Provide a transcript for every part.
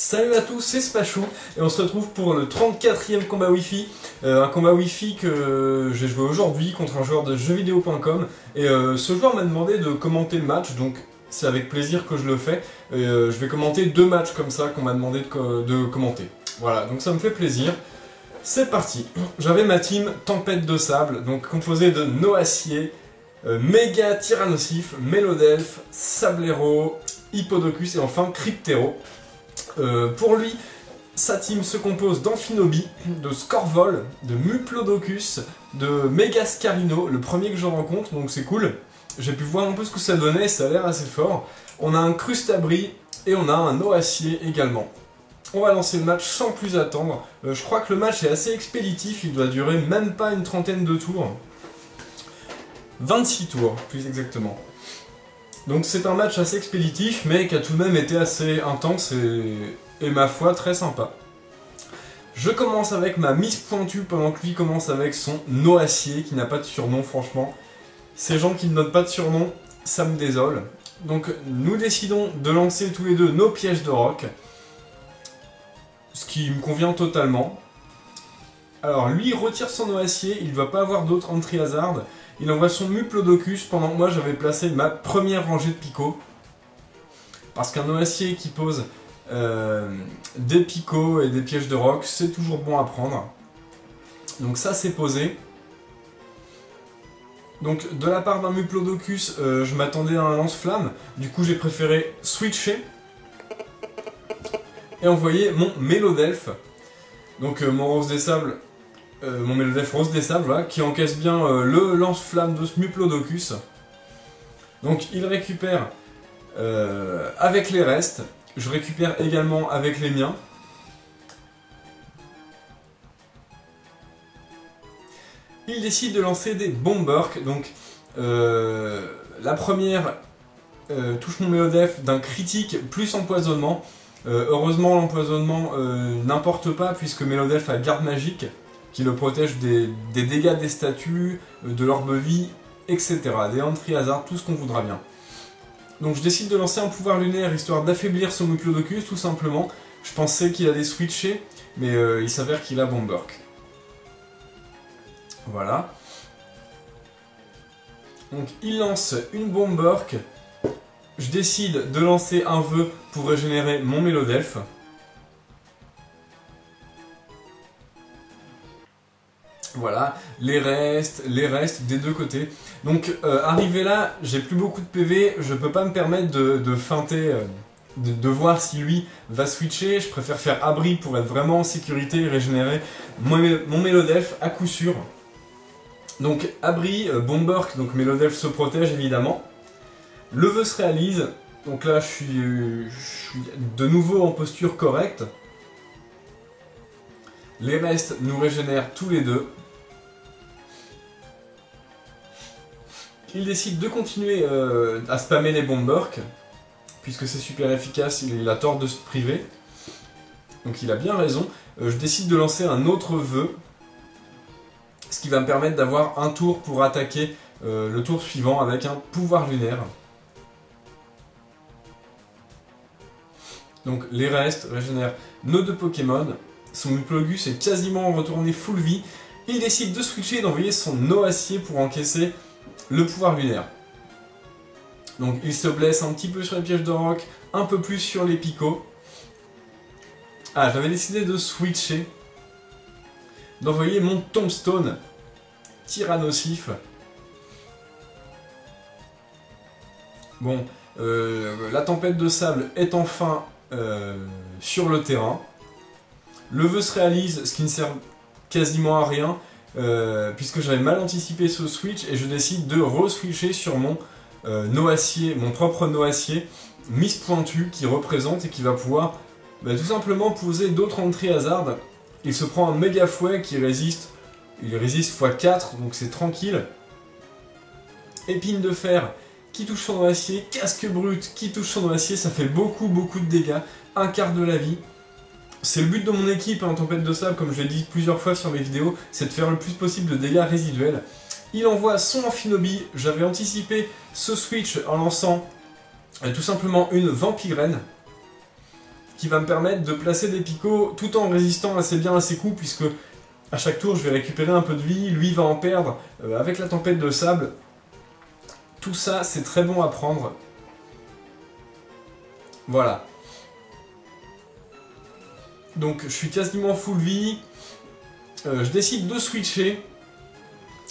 Salut à tous, c'est Spachou et on se retrouve pour le 34e combat Wi-Fi. Un combat Wi-Fi que j'ai joué aujourd'hui contre un joueur de jeuxvideo.com et ce joueur m'a demandé de commenter le match, donc c'est avec plaisir que je le fais. Je vais commenter deux matchs comme ça qu'on m'a demandé de commenter. Voilà, donc ça me fait plaisir. C'est parti. J'avais ma team Tempête de Sable, donc composée de Noacier, Méga Tyrannosif, Mélodelphe, Sablero, Hippodocus et enfin Cryptero. Pour lui, sa team se compose d'Amphinobi, de Scorvol, de Muplodocus, de Megascarino, le premier que je rencontre, donc c'est cool. J'ai pu voir un peu ce que ça donnait, ça a l'air assez fort. On a un Crustabri et on a un Noacier également. On va lancer le match sans plus attendre. Je crois que le match est assez expéditif, il doit durer même pas une trentaine de tours. 26 tours, plus exactement. Donc c'est un match assez expéditif, mais qui a tout de même été assez intense et ma foi, très sympa. Je commence avec ma Miss Pointue pendant que lui commence avec son Noacier, qui n'a pas de surnom, franchement. Ces gens qui ne donnent pas de surnom, ça me désole. Donc nous décidons de lancer tous les deux nos pièges de roc, ce qui me convient totalement. Alors lui, il retire son Noacier, il ne va pas avoir d'autres entry hazard. Il envoie son Muplodocus pendant que moi j'avais placé ma première rangée de picots. Parce qu'un Noacier qui pose des picots et des pièges de roc, c'est toujours bon à prendre. Donc ça c'est posé. Donc de la part d'un Muplodocus, je m'attendais à un lance-flamme. Du coup j'ai préféré switcher. Et envoyer mon Mélodelphe. Donc mon Rose des Sables. Mon Mélodelphe Rose des Sables, voilà, qui encaisse bien le lance-flamme de ce Muplodocus. Donc il récupère avec les restes, je récupère également avec les miens. Il décide de lancer des Bomberk, donc la première touche mon Mélodelphe d'un critique plus empoisonnement. Heureusement l'empoisonnement n'importe pas puisque Mélodelphe a garde magique, qui le protège des dégâts des statues, de l'orbe vie, etc. Des entry hazard, tout ce qu'on voudra bien. Donc je décide de lancer un pouvoir lunaire histoire d'affaiblir son Muplodocus, tout simplement. Je pensais qu'il allait switcher, mais il s'avère qu'il a Bomberk. Voilà. Donc il lance une Bomberk. Je décide de lancer un vœu pour régénérer mon Mélodelphe. Voilà, les restes des deux côtés. Donc arrivé là, j'ai plus beaucoup de PV, je peux pas me permettre de feinter, de voir si lui va switcher. Je préfère faire abri pour être vraiment en sécurité et régénérer mon Mélodelphe à coup sûr. Donc abri, Bomberk, donc Mélodelphe se protège évidemment. Le vœu se réalise, donc là je suis de nouveau en posture correcte. Les restes nous régénèrent tous les deux. Il décide de continuer à spammer les Bomberk, puisque c'est super efficace, il a tort de se priver. Donc il a bien raison. Je décide de lancer un autre vœu, ce qui va me permettre d'avoir un tour pour attaquer le tour suivant avec un pouvoir lunaire. Donc les restes régénèrent nos deux Pokémon. Son Muplodocus est quasiment retourné full vie. Il décide de switcher et d'envoyer son Noacier pour encaisser le pouvoir lunaire. Donc il se blesse un petit peu sur les pièges de roc, un peu plus sur les picots. Ah, j'avais décidé de switcher, d'envoyer mon Tombstone Tyrannosif. Bon, la tempête de sable est enfin sur le terrain. Le vœu se réalise, ce qui ne sert quasiment à rien, puisque j'avais mal anticipé ce switch, et je décide de re-switcher sur mon Noacier, mon propre Noacier, Miss Pointue, qui représente et qui va pouvoir tout simplement poser d'autres entry hazard. Il se prend un méga fouet qui résiste, il résiste x4, donc c'est tranquille. Épine de fer qui touche son Noacier, casque brut qui touche son Noacier, ça fait beaucoup de dégâts, un quart de la vie. C'est le but de mon équipe, en tempête de sable, comme je l'ai dit plusieurs fois sur mes vidéos, c'est de faire le plus possible de dégâts résiduels. Il envoie son Amphinobi, j'avais anticipé ce switch en lançant tout simplement une Vampirène. qui va me permettre de placer des picots tout en résistant assez bien à ses coups, puisque à chaque tour je vais récupérer un peu de vie, lui va en perdre avec la tempête de sable. Tout ça c'est très bon à prendre. Voilà. Donc je suis quasiment full vie. Je décide de switcher,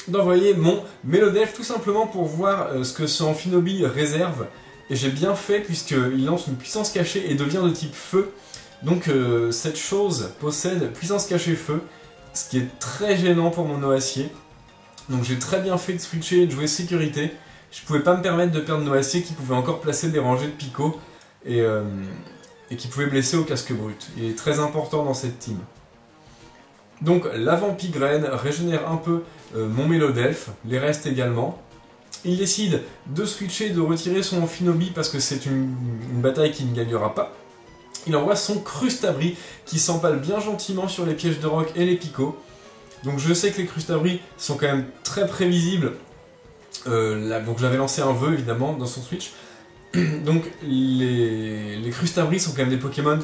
d'envoyer mon Melodelph tout simplement pour voir ce que ce Amphinobi réserve. Et j'ai bien fait puisqu'il lance une puissance cachée et devient de type feu. Donc cette chose possède puissance cachée feu, ce qui est très gênant pour mon Noacier. Donc j'ai très bien fait de switcher et de jouer sécurité. Je pouvais pas me permettre de perdre Noacier qui pouvait encore placer des rangées de picots et qui pouvait blesser au casque brut. Il est très important dans cette team. Donc la Vampigraine régénère un peu mon Melodelph, les restes également. Il décide de switcher, de retirer son Amphinobi parce que c'est une bataille qu'il ne gagnera pas. Il envoie son Crustabri qui s'empale bien gentiment sur les pièges de roc et les picots. Donc je sais que les Crustabri sont quand même très prévisibles. Donc j'avais lancé un vœu évidemment dans son switch. Donc les Crustabri sont quand même des Pokémon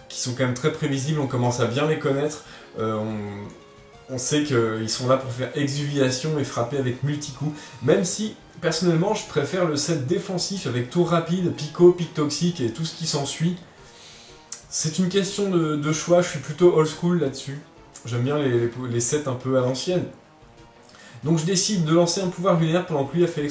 qui sont quand même très prévisibles, on commence à bien les connaître. On sait qu'ils sont là pour faire exuviation et frapper avec multi-coups, même si personnellement je préfère le set défensif avec tour rapide, pico, pic toxique et tout ce qui s'ensuit. C'est une question de choix, je suis plutôt old school là-dessus. J'aime bien les sets un peu à l'ancienne. Donc je décide de lancer un pouvoir lunaire pendant que lui a fait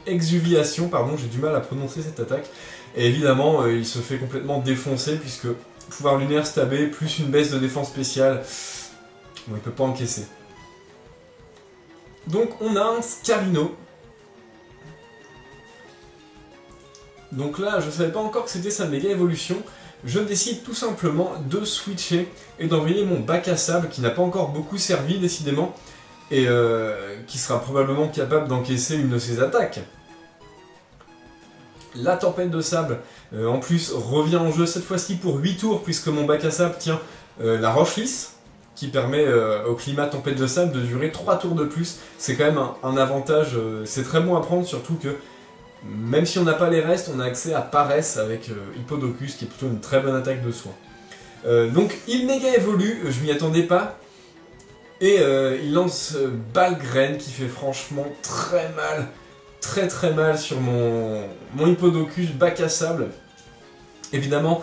exuviation, pardon, j'ai du mal à prononcer cette attaque. Et évidemment, il se fait complètement défoncer puisque pouvoir lunaire stabé plus une baisse de défense spéciale, bon, il peut pas encaisser. Donc on a un Scarino. Donc là, je savais pas encore que c'était sa méga évolution. Je décide tout simplement de switcher et d'envoyer mon bac à sable qui n'a pas encore beaucoup servi décidément et qui sera probablement capable d'encaisser une de ses attaques. La tempête de sable en plus revient en jeu cette fois-ci pour 8 tours puisque mon bac à sable tient la roche lisse qui permet au climat tempête de sable de durer 3 tours de plus. C'est quand même un avantage, c'est très bon à prendre, surtout que même si on n'a pas les restes, on a accès à Paresse avec Hippodocus qui est plutôt une très bonne attaque de soin. Donc il méga évolue, je m'y attendais pas. Et il lance Balgraine qui fait franchement très mal, très mal sur mon Hippodocus bac à sable. Évidemment,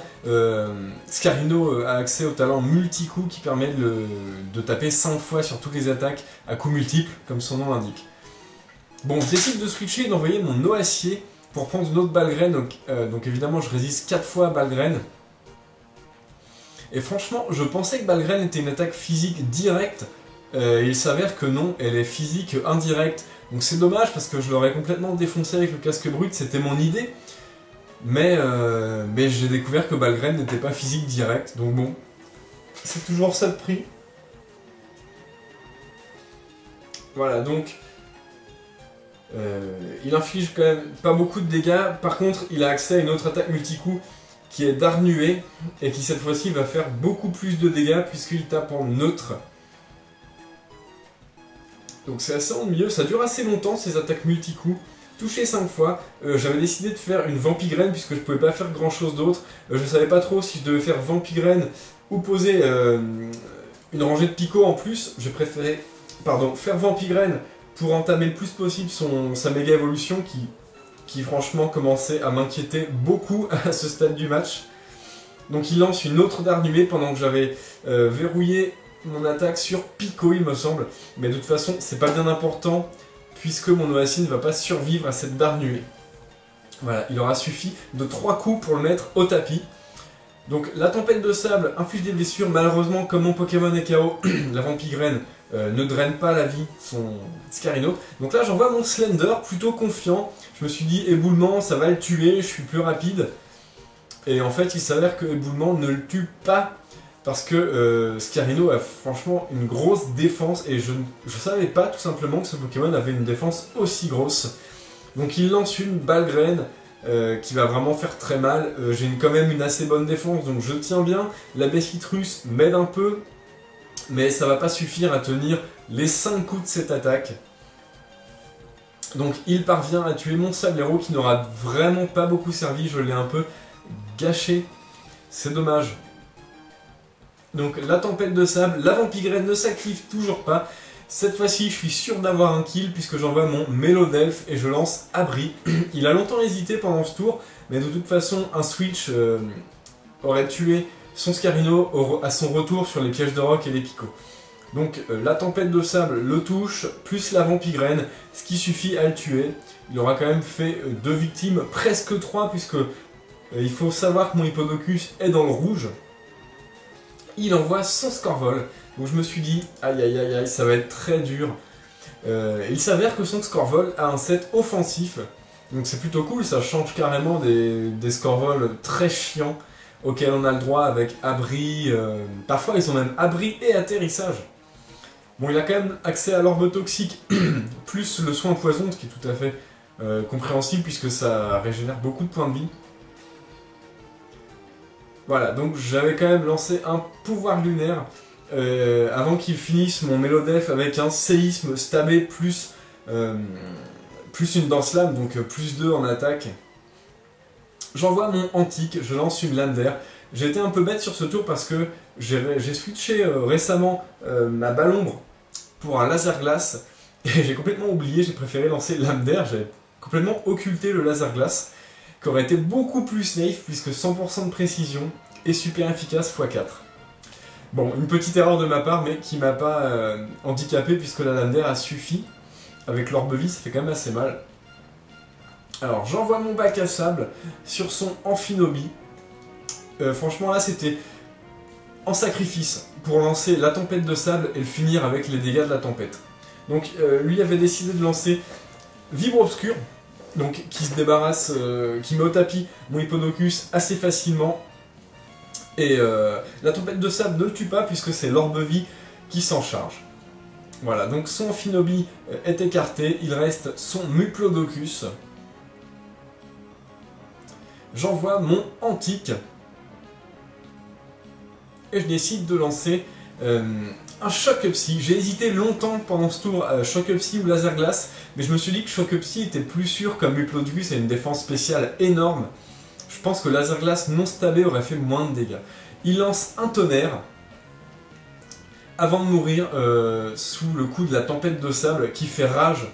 Scarino a accès au talent multi-coup qui permet de taper 5 fois sur toutes les attaques à coups multiples, comme son nom l'indique. Bon, je décide de switcher et d'envoyer mon Noacier pour prendre une autre Balgraine. Donc évidemment, je résiste 4 fois à Balgraine. Et franchement, je pensais que Balgraine était une attaque physique directe. Il s'avère que non, elle est physique indirecte. Donc c'est dommage parce que je l'aurais complètement défoncé avec le casque brut, c'était mon idée. Mais j'ai découvert que Balgraine n'était pas physique direct. Donc bon, c'est toujours ça de prix. Voilà, donc il inflige quand même pas beaucoup de dégâts. Par contre, il a accès à une autre attaque multi-coup qui est d'Arnuée et qui cette fois-ci va faire beaucoup plus de dégâts puisqu'il tape en neutre. Donc c'est assez ennuyeux, ça dure assez longtemps ces attaques multi-coups. Touché 5 fois, j'avais décidé de faire une Vampigraine puisque je pouvais pas faire grand chose d'autre. Je savais pas trop si je devais faire Vampigraine ou poser une rangée de picots en plus. J'ai préféré faire Vampigraine pour entamer le plus possible sa méga évolution qui franchement commençait à m'inquiéter beaucoup à ce stade du match. Donc il lance une autre d'Arnuée pendant que j'avais verrouillé mon attaque sur Pico il me semble. Mais de toute façon c'est pas bien important puisque mon Noacier ne va pas survivre à cette d'Arnuée. Voilà, il aura suffi de 3 coups pour le mettre au tapis. Donc la tempête de sable inflige des blessures, malheureusement comme mon Pokémon est KO, la Vampigraine ne draine pas la vie de son Scarino. Donc là j'envoie mon Slender, plutôt confiant, je me suis dit éboulement ça va le tuer, je suis plus rapide. Et en fait il s'avère que éboulement ne le tue pas, parce que Scarino a franchement une grosse défense, et je savais pas tout simplement que ce Pokémon avait une défense aussi grosse. Donc il lance une Balgraine, qui va vraiment faire très mal. J'ai quand même une assez bonne défense, donc je tiens bien. La Bestitrus m'aide un peu, mais ça va pas suffire à tenir les 5 coups de cette attaque. Donc il parvient à tuer mon Sablero qui n'aura vraiment pas beaucoup servi, je l'ai un peu gâché. c'est dommage. Donc la tempête de sable, la vampigraine ne s'active toujours pas. Cette fois-ci, je suis sûr d'avoir un kill puisque j'envoie mon Mélodelfe et je lance Abri. Il a longtemps hésité pendant ce tour, mais de toute façon, un switch aurait tué son Scarino à son retour sur les pièges de roc et les picots. Donc la tempête de sable le touche, plus la vampigraine, ce qui suffit à le tuer. Il aura quand même fait 2 victimes, presque 3, puisque il faut savoir que mon Hippodocus est dans le rouge. Il envoie son Scorvol, donc je me suis dit, aïe aïe aïe aïe, ça va être très dur. Il s'avère que son Scorvol a un set offensif, donc c'est plutôt cool, ça change carrément des Scorvols très chiants auxquels on a le droit avec abri, parfois ils ont même abri et atterrissage. Bon, il a quand même accès à l'orbe toxique, plus le soin poison, ce qui est tout à fait compréhensible puisque ça régénère beaucoup de points de vie. Voilà, donc j'avais quand même lancé un pouvoir lunaire avant qu'il finisse mon Mélodelfe avec un séisme stabé plus une danse lame, donc plus 2 en attaque. J'envoie mon antique, je lance une lame d'air. J'ai été un peu bête sur ce tour parce que j'ai switché récemment ma Balombre pour un laser glace et j'ai complètement oublié, j'ai préféré lancer lame d'air, j'ai complètement occulté le laser glace qui aurait été beaucoup plus safe puisque 100% de précision et super efficace x4. Bon, une petite erreur de ma part mais qui m'a pas handicapé puisque la lame d'air a suffi. Avec l'orbe vie, ça fait quand même assez mal. Alors j'envoie mon bac à sable sur son Amphinobie. Franchement là c'était en sacrifice pour lancer la tempête de sable et le finir avec les dégâts de la tempête. Donc lui avait décidé de lancer Vibre Obscur, donc qui se débarrasse, qui met au tapis mon Hippodocus assez facilement. Et la tempête de sable ne le tue pas puisque c'est l'orbe vie qui s'en charge. Voilà, donc son Amphinobie est écarté, il reste son Muplodocus. J'envoie mon antique. Et je décide de lancer un Choc Psy. J'ai hésité longtemps pendant ce tour à Choc Psy ou Laser Glace, mais je me suis dit que Choc Psy était plus sûr comme Muplodocus a une défense spéciale énorme. Je pense que Laser Glace non stabé aurait fait moins de dégâts. Il lance un tonnerre avant de mourir sous le coup de la tempête de sable qui fait rage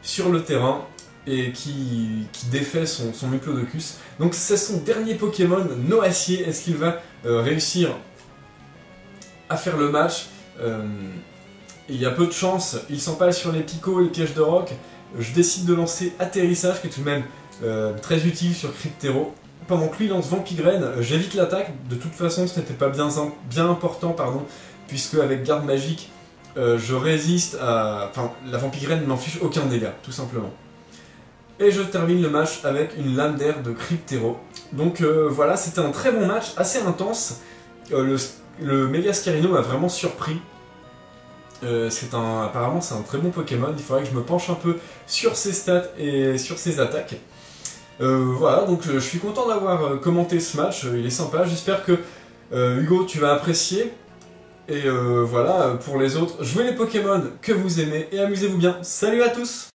sur le terrain et qui défait son Muplodocus. Donc c'est son dernier Pokémon, Noacier. Est-ce qu'il va réussir à faire le match? Il y a peu de chance, il s'empale sur les picots et les pièges de roc. Je décide de lancer Atterrissage qui est tout de même très utile sur Cryptero. Pendant que lui lance Vampigraine, j'évite l'attaque. De toute façon ce n'était pas bien important, pardon, puisque avec Garde Magique je résiste à... Enfin, la Vampigraine ne m'en fiche aucun dégât, tout simplement. Et je termine le match avec une lame d'air de Cryptero. Donc voilà, c'était un très bon match, assez intense. Le Mega Scarino m'a vraiment surpris. Apparemment c'est un très bon Pokémon, il faudrait que je me penche un peu sur ses stats et sur ses attaques. Voilà, donc je suis content d'avoir commenté ce match, il est sympa, j'espère que Hugo tu vas apprécier. Et voilà, pour les autres, jouez les Pokémon que vous aimez et amusez-vous bien. Salut à tous!